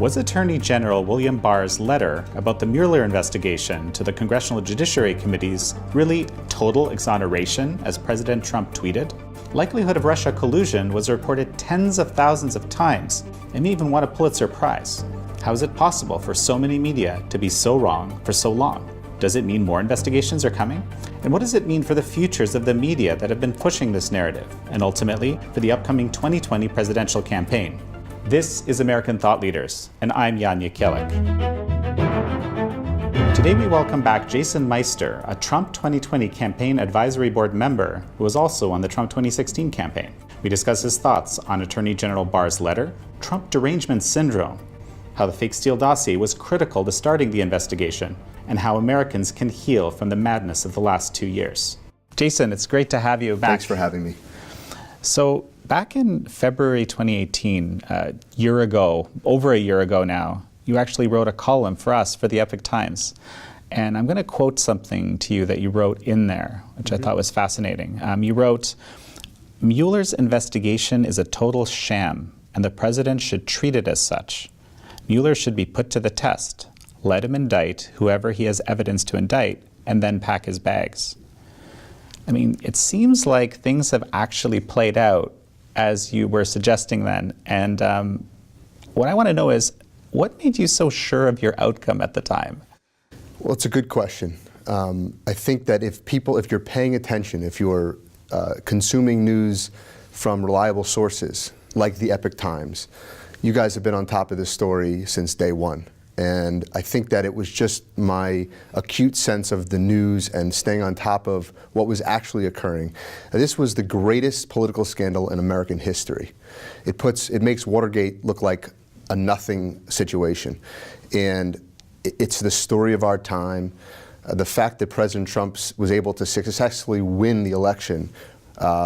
Was Attorney General William Barr's letter about the Mueller investigation to the Congressional Judiciary Committees really total exoneration, as President Trump tweeted? Likelihood of Russia collusion was reported tens of thousands of times and may even won a Pulitzer Prize. How is it possible for so many media to be so wrong for so long? Does it mean more investigations are coming? And what does it mean for the futures of the media that have been pushing this narrative, and ultimately for the upcoming 2020 presidential campaign? This is American Thought Leaders, and I'm Jan Jekielek. Today we welcome back Jason Meister, a Trump 2020 Campaign Advisory Board member who was also on the Trump 2016 campaign. We discuss his thoughts on Attorney General Barr's letter, Trump derangement syndrome, how the fake Steele dossier was critical to starting the investigation, and how Americans can heal from the madness of the last 2 years. Jason, it's great to have you back. Thanks for having me. So, back in February 2018, over a year ago now, you actually wrote a column for us for the Epoch Times. And I'm going to quote something to you that you wrote in there, which I thought was fascinating. You wrote, "Mueller's investigation is a total sham, and the president should treat it as such. Mueller should be put to the test. Let him indict whoever he has evidence to indict, and then pack his bags." I mean, it seems like things have actually played out as you were suggesting then. And what I want to know is, what made you so sure of your outcome at the time? Well, it's a good question. I think that if you're paying attention, if you're consuming news from reliable sources, like the Epoch Times, you guys have been on top of this story since day one. And I think that it was just my acute sense of the news and staying on top of what was actually occurring. This was the greatest political scandal in American history. It makes Watergate look like a nothing situation. And it's the story of our time. The fact that President Trump was able to successfully win the election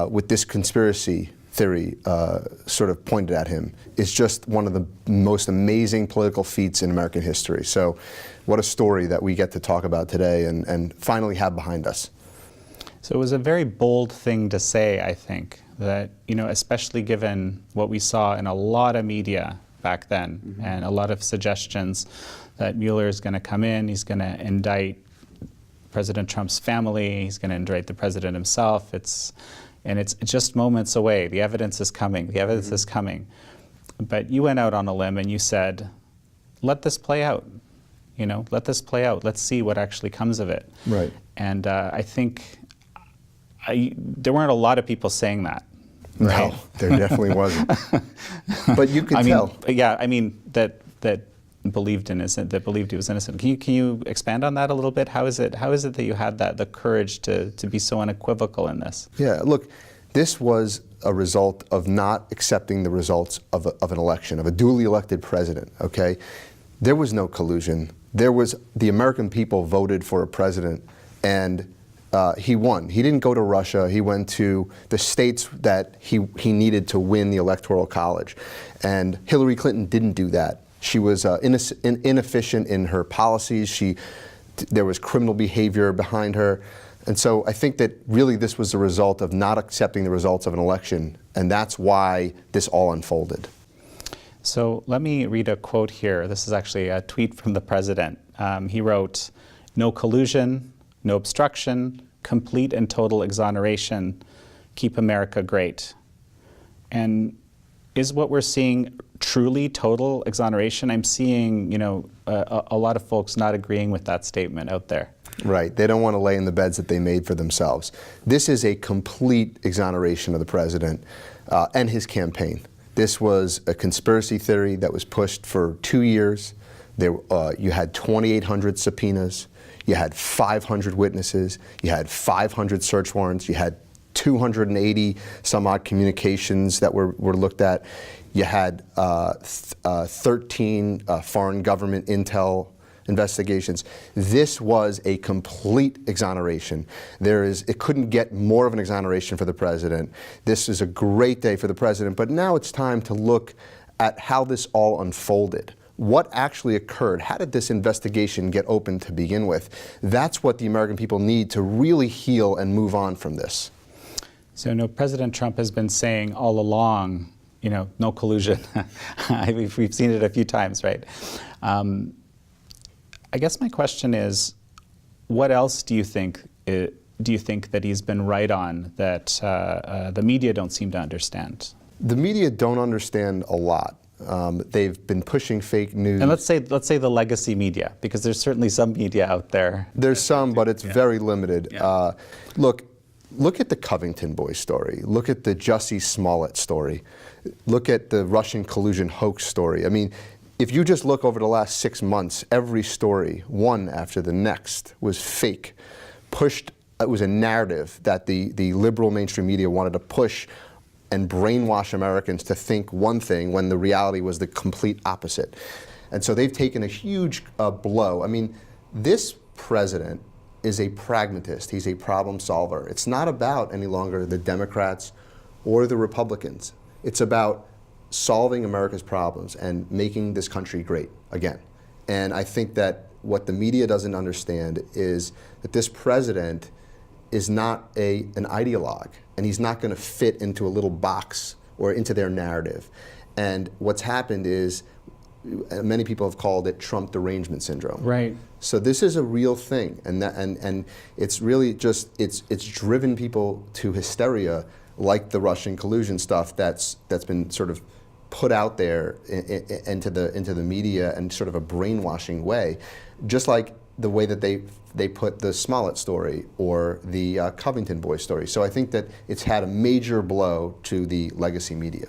with this conspiracy theory sort of pointed at him is just one of the most amazing political feats in American history. So what a story that we get to talk about today and finally have behind us. So it was a very bold thing to say, I think, that, especially given what we saw in a lot of media back then, and a lot of suggestions that Mueller is going to come in, he's going to indict President Trump's family, he's going to indict the president himself. It's just moments away. The evidence is coming. The evidence is coming. But you went out on a limb and you said, let this play out. Let this play out. Let's see what actually comes of it. Right. And I think there weren't a lot of people saying that. Right? No, there definitely wasn't. But you could tell. That believed he was innocent. Can you expand on that a little bit? How is it that you had the courage to be so unequivocal in this? Yeah, look, this was a result of not accepting the results of an election, of a duly elected president, okay? There was no collusion. The American people voted for a president, and he won. He didn't go to Russia. He went to the states that he needed to win the Electoral College. And Hillary Clinton didn't do that. She was inefficient in her policies. There was criminal behavior behind her. And so I think that really this was the result of not accepting the results of an election, and that's why this all unfolded. So let me read a quote here. This is actually a tweet from the president. He wrote, "No collusion, no obstruction, complete and total exoneration, keep America great." And is what we're seeing truly total exoneration? I'm seeing, a lot of folks not agreeing with that statement out there. Right. They don't want to lay in the beds that they made for themselves. This is a complete exoneration of the president and his campaign. This was a conspiracy theory that was pushed for 2 years. You had 2,800 subpoenas. You had 500 witnesses. You had 500 search warrants. You had 280 some odd communications that were looked at. You had 13 foreign government intel investigations. This was a complete exoneration. It couldn't get more of an exoneration for the president. This is a great day for the president, but now it's time to look at how this all unfolded. What actually occurred? How did this investigation get open to begin with? That's what the American people need to really heal and move on from this. So, President Trump has been saying all along, no collusion. We've seen it a few times, right? I guess my question is, what else do you think that he's been right on that the media don't seem to understand? The media don't understand a lot. They've been pushing fake news. And let's say the legacy media, because there's certainly some media out there. There's some, but it's very limited. Yeah. Look at the Covington boys story. Look at the Jussie Smollett story. Look at the Russian collusion hoax story. I mean, if you just look over the last 6 months, every story, one after the next, was fake, pushed. It was a narrative that the liberal mainstream media wanted to push and brainwash Americans to think one thing when the reality was the complete opposite. And so they've taken a huge blow. I mean, this president is a pragmatist. He's a problem solver. It's not about any longer the Democrats or the Republicans. It's about solving America's problems and making this country great again. And I think that what the media doesn't understand is that this president is not an ideologue, and he's not going to fit into a little box or into their narrative. And what's happened is, many people have called it Trump derangement syndrome. Right. So this is a real thing, and it's really just it's driven people to hysteria, like the Russian collusion stuff that's been sort of put out there into the media in sort of a brainwashing way, just like the way that they put the Smollett story or the Covington boys story. So I think that it's had a major blow to the legacy media.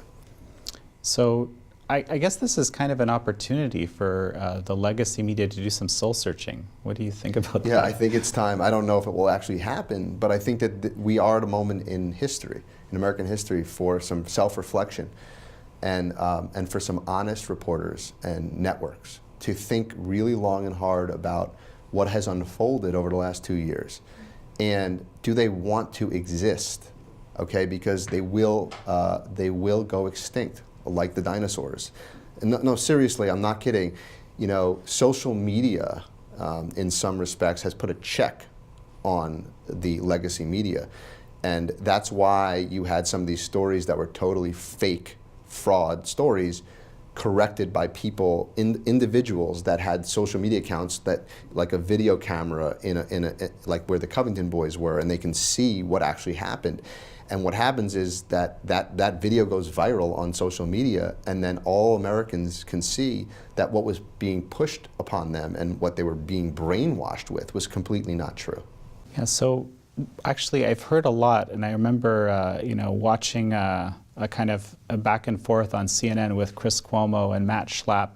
So I guess this is kind of an opportunity for the legacy media to do some soul searching. What do you think about that? Yeah, I think it's time. I don't know if it will actually happen, but I think that we are at a moment in history, in American history, for some self-reflection and for some honest reporters and networks to think really long and hard about what has unfolded over the last 2 years. And do they want to exist? Okay, because they will go extinct, like the dinosaurs. And no, seriously, I'm not kidding. You know, social media, in some respects, has put a check on the legacy media. And that's why you had some of these stories that were totally fake, fraud stories, corrected by people, individuals that had social media accounts that, like a video camera like where the Covington boys were, and they can see what actually happened. And what happens is that video goes viral on social media, and then all Americans can see that what was being pushed upon them and what they were being brainwashed with was completely not true. Yeah, so actually I've heard a lot, and I remember watching a kind of a back and forth on CNN with Chris Cuomo and Matt Schlapp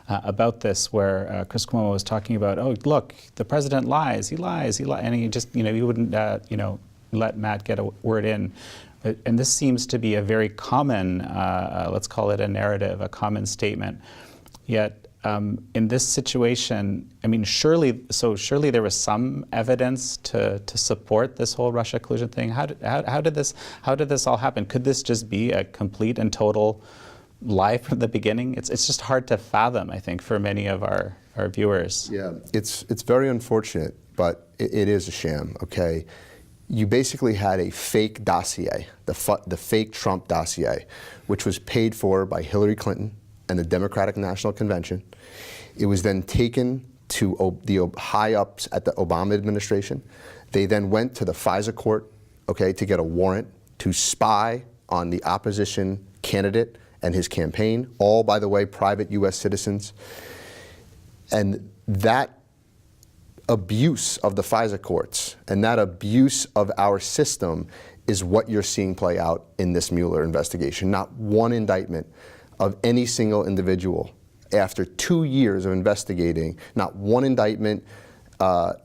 about this, where Chris Cuomo was talking about, oh, look, the president lies, he lies, and he just, he wouldn't, let Matt get a word in. And this seems to be a very common, let's call it a narrative, a common statement. Yet in this situation, I mean, surely there was some evidence to support this whole Russia collusion thing. How did this all happen? Could this just be a complete and total lie from the beginning? It's just hard to fathom, I think, for many of our viewers. Yeah, it's very unfortunate, but it is a sham. Okay. You basically had a fake dossier, the fake Trump dossier, which was paid for by Hillary Clinton and the Democratic National Convention. It was then taken to the high-ups at the Obama administration. They then went to the FISA court, okay, to get a warrant to spy on the opposition candidate and his campaign, all, by the way, private U.S. citizens. And that abuse of the FISA courts and that abuse of our system is what you're seeing play out in this Mueller investigation. Not one indictment of any single individual after 2 years of investigating. Not one indictment.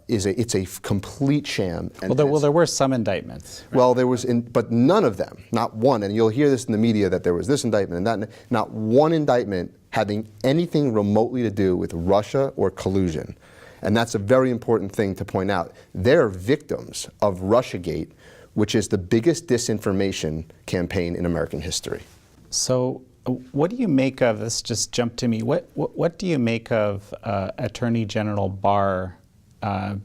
It's a complete sham. And well, there were some indictments. Right? Well, there was, but none of them, not one. And you'll hear this in the media that there was this indictment and that. Not one indictment having anything remotely to do with Russia or collusion. And that's a very important thing to point out. They're victims of Russiagate, which is the biggest disinformation campaign in American history. So what do you make of this? Just jump to me. What do you make of Attorney General Barr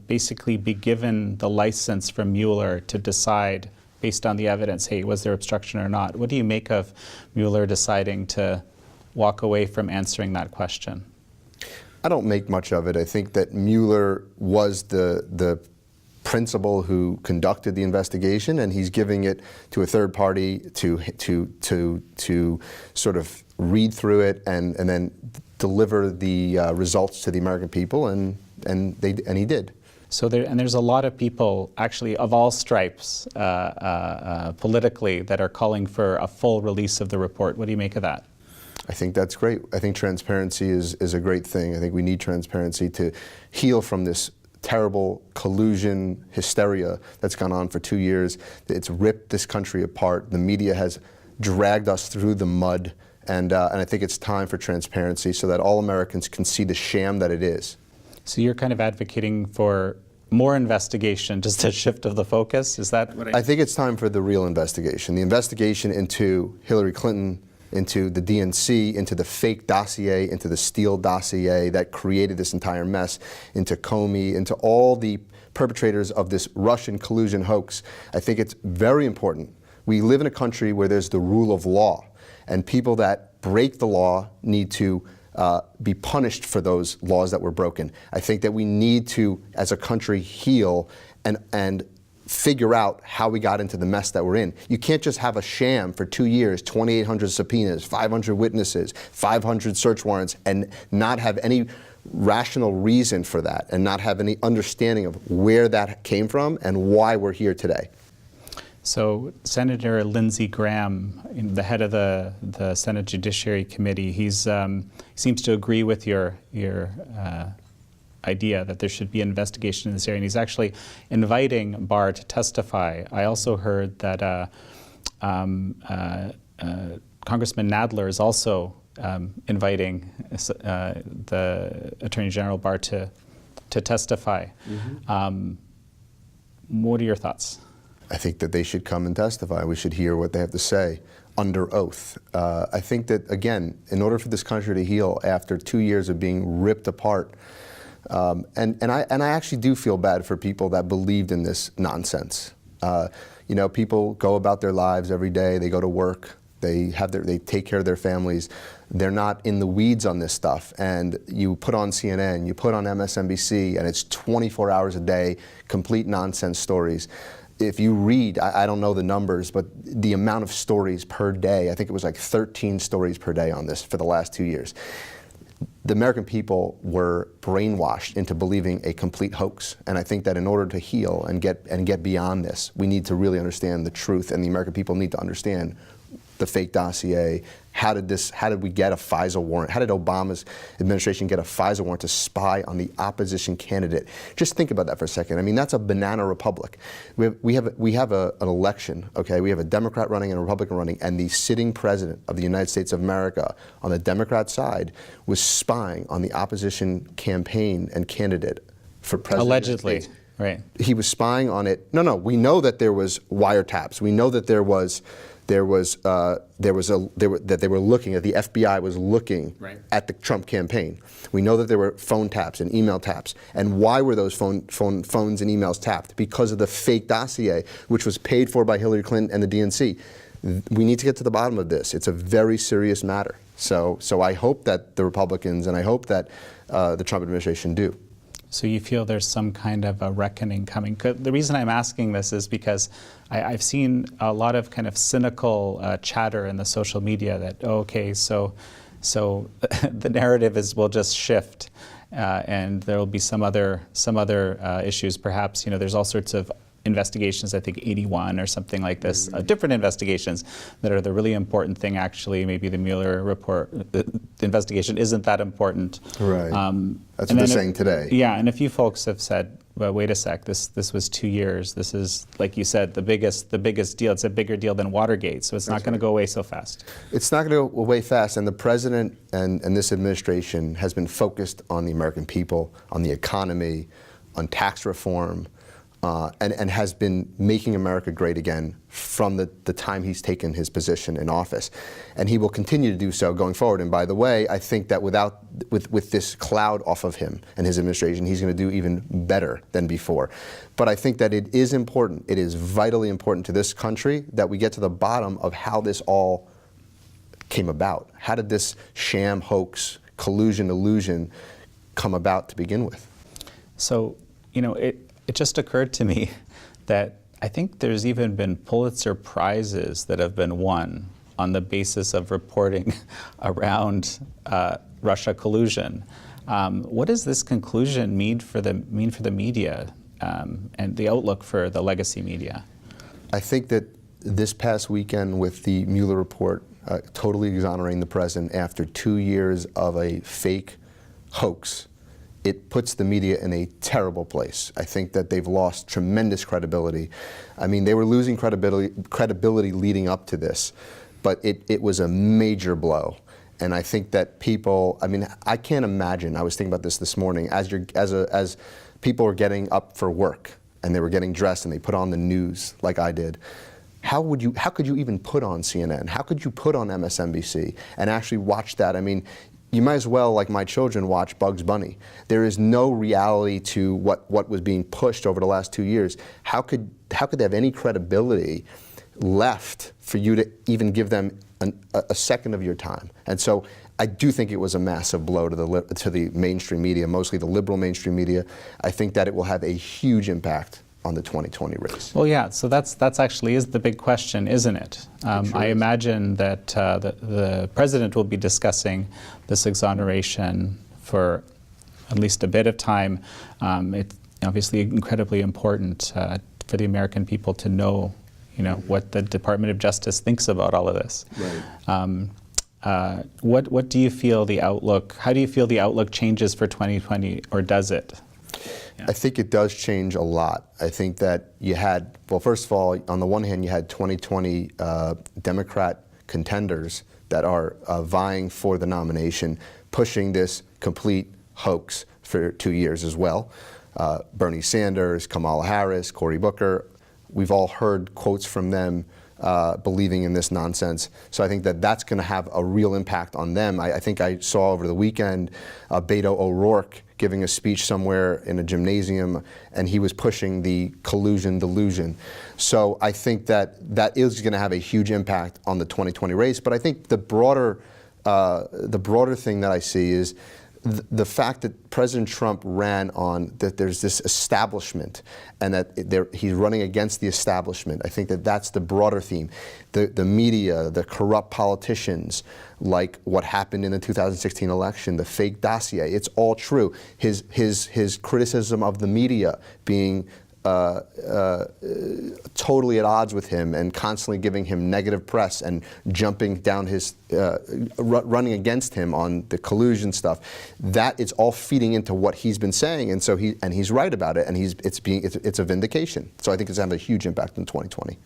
basically be given the license from Mueller to decide based on the evidence, hey, was there obstruction or not? What do you make of Mueller deciding to walk away from answering that question? I don't make much of it. I think that Mueller was the principal who conducted the investigation, and he's giving it to a third party to sort of read through it and then deliver the results to the American people, and he did. So there's a lot of people, actually, of all stripes, politically, that are calling for a full release of the report. What do you make of that? I think that's great. I think transparency is a great thing. I think we need transparency to heal from this terrible collusion hysteria that's gone on for 2 years. It's ripped this country apart. The media has dragged us through the mud, and I think it's time for transparency so that all Americans can see the sham that it is. So you're kind of advocating for more investigation, just a shift of the focus? Is that what I think it's time for the real investigation. The investigation into Hillary Clinton, into the DNC, into the fake dossier, into the Steele dossier that created this entire mess, into Comey, into all the perpetrators of this Russian collusion hoax. I think it's very important. We live in a country where there's the rule of law, and people that break the law need to be punished for those laws that were broken. I think that we need to, as a country, heal and figure out how we got into the mess that we're in. You can't just have a sham for 2 years, 2,800 subpoenas, 500 witnesses, 500 search warrants, and not have any rational reason for that, and not have any understanding of where that came from and why we're here today. So Senator Lindsey Graham, the head of the Senate Judiciary Committee, he seems to agree with your idea that there should be an investigation in this area, and he's actually inviting Barr to testify. I also heard that Congressman Nadler is also inviting the Attorney General Barr to testify. Mm-hmm. What are your thoughts? I think that they should come and testify. We should hear what they have to say under oath. I think that, again, in order for this country to heal after 2 years of being ripped apart, and I actually do feel bad for people that believed in this nonsense. You know, people go about their lives every day. They go to work. They take care of their families. They're not in the weeds on this stuff. And you put on CNN, you put on MSNBC, and it's 24 hours a day, complete nonsense stories. If you read, I don't know the numbers, but the amount of stories per day, I think it was like 13 stories per day on this for the last 2 years. The American people were brainwashed into believing a complete hoax. And I think that in order to heal and get beyond this, we need to really understand the truth, and the American people need to understand the fake dossier. How did we get a FISA warrant? How did Obama's administration get a FISA warrant to spy on the opposition candidate? Just think about that for a second. I mean, that's a banana republic. We have an election, okay? We have a Democrat running and a Republican running, and the sitting president of the United States of America on the Democrat side was spying on the opposition campaign and candidate for president. Allegedly, right. He was spying on it. No, we know that there was wiretaps. We know that that they were looking, that the FBI was looking at the Trump campaign. We know that there were phone taps and email taps. And why were those phones and emails tapped? Because of the fake dossier, which was paid for by Hillary Clinton and the DNC. We need to get to the bottom of this. It's a very serious matter. So I hope that the Republicans and I hope that the Trump administration do. So you feel there's some kind of a reckoning coming? The reason I'm asking this is because I've seen a lot of kind of cynical chatter in the social media that, so the narrative will just shift, and there will be some other issues. Perhaps, you know, there's all sorts of investigations, I think 81 or something like this, different investigations that are the really important thing. Actually, maybe the Mueller report, the investigation isn't that important. Right. That's what they're saying today. Yeah, and a few folks have said, well, wait a sec, this was 2 years. This is, like you said, the biggest deal. It's a bigger deal than Watergate, so it's not going to go away so fast. It's not going to go away fast, and the president and this administration has been focused on the American people, on the economy, on tax reform, and has been making America great again from the time he's taken his position in office. And he will continue to do so going forward. And by the way, I think that with this cloud off of him and his administration, he's going to do even better than before. But I think that it is important, it is vitally important to this country that we get to the bottom of how this all came about. How did this sham, hoax, collusion, illusion come about to begin with? So, you know, it just occurred to me that I think there's even been Pulitzer Prizes that have been won on the basis of reporting around Russia collusion. What does this conclusion mean for the media and the outlook for the legacy media? I think that this past weekend with the Mueller report totally exonerating the president after 2 years of a fake hoax, it puts the media in a terrible place. I think that they've lost tremendous credibility. I mean, they were losing credibility leading up to this, but it was a major blow. And I think that people, I mean, I can't imagine, I was thinking about this morning, as people are getting up for work and they were getting dressed and they put on the news like I did, how could you even put on CNN? How could you put on MSNBC and actually watch that? I mean, you might as well, like my children, watch Bugs Bunny. There is no reality to what was being pushed over the last 2 years. How could they have any credibility left for you to even give them a second of your time? And so I do think it was a massive blow to the mainstream media, mostly the liberal mainstream media. I think that it will have a huge impact on the 2020 race. Well, yeah, so that's actually is the big question, isn't it? I imagine that the president will be discussing this exoneration for at least a bit of time. It's obviously incredibly important for the American people to know, you know, what the Department of Justice thinks about all of this. Right. What do you feel the outlook? How do you feel the outlook changes for 2020, or does it? Yeah. I think it does change a lot. I think that you had, well, first of all, on the one hand, you had 2020 Democrat contenders that are vying for the nomination, pushing this complete hoax for 2 years as well. Bernie Sanders, Kamala Harris, Cory Booker, we've all heard quotes from them believing in this nonsense. So I think that that's going to have a real impact on them. I think I saw over the weekend Beto O'Rourke giving a speech somewhere in a gymnasium, and he was pushing the collusion delusion. So I think that is going to have a huge impact on the 2020 race. But I think the broader thing that I see is the fact that President Trump ran on that there's this establishment and that he's running against the establishment. I think that that's the broader theme. The media, the corrupt politicians, like what happened in the 2016 election, the fake dossier, it's all true. His criticism of the media being totally at odds with him and constantly giving him negative press and jumping down his, running against him on the collusion stuff. That it's all feeding into what he's been saying, and so he's right about it, and it's a vindication. So I think it's going to have a huge impact in 2020.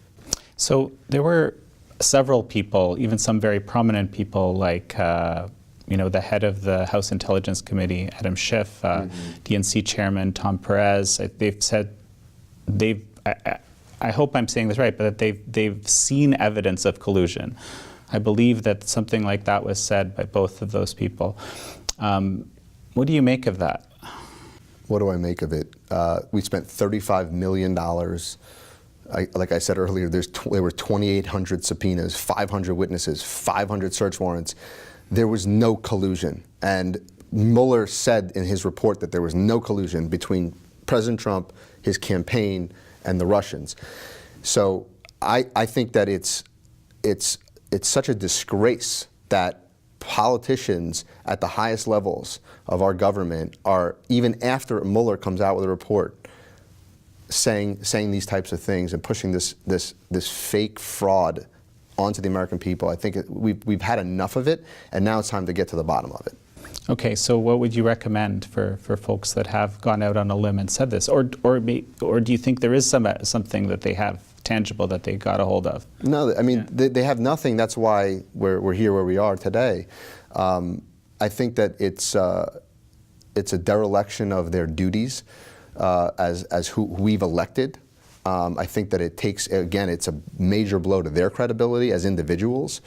So there were several people, even some very prominent people, like you know, the head of the House Intelligence Committee, Adam Schiff, DNC Chairman Tom Perez. They've said I hope I'm saying this right, but that they've seen evidence of collusion. I believe that something like that was said by both of those people. What do you make of that? What do I make of it? We spent $35 million. Like I said earlier, there were 2,800 subpoenas, 500 witnesses, 500 search warrants. There was no collusion. And Mueller said in his report that there was no collusion between President Trump, his campaign, and the Russians. So I think that it's such a disgrace that politicians at the highest levels of our government are, even after Mueller comes out with a report, saying these types of things and pushing this fake fraud onto the American people. I think we've had enough of it, and now it's time to get to the bottom of it. Okay, so what would you recommend for folks that have gone out on a limb and said this, or do you think there is something that they have tangible that they got a hold of? No, I mean they have nothing. That's why we're here where we are today. I think that it's a dereliction of their duties. as who we've elected. I think that it takes, again, it's a major blow to their credibility as individuals.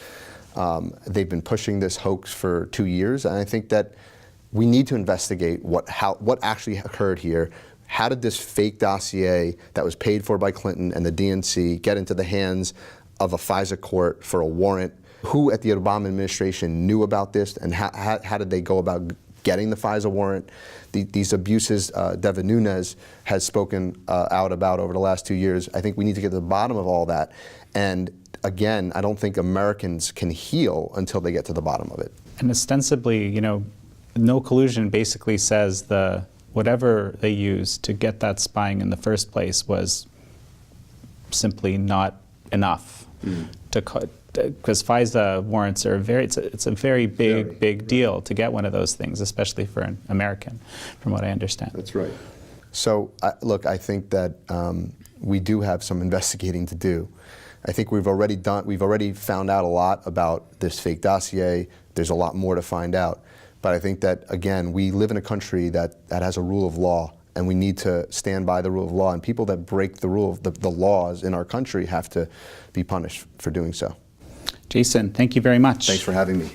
They've been pushing this hoax for 2 years, and I think that we need to investigate what actually occurred here. How did this fake dossier that was paid for by Clinton and the DNC get into the hands of a FISA court for a warrant? Who at the Obama administration knew about this, and how did they go about getting the FISA warrant? These abuses Devin Nunes has spoken out about over the last 2 years. I think we need to get to the bottom of all that. And again, I don't think Americans can heal until they get to the bottom of it. And ostensibly, you know, no collusion basically says whatever they used to get that spying in the first place was simply not enough because FISA warrants are it's a very big deal to get one of those things, especially for an American, from what I understand. That's right. So look, I think that we do have some investigating to do. I think we've already found out a lot about this fake dossier. There's a lot more to find out. But I think that, again, we live in a country that has a rule of law, and we need to stand by the rule of law. And people that break the laws in our country have to be punished for doing so. Jason, thank you very much. Thanks for having me.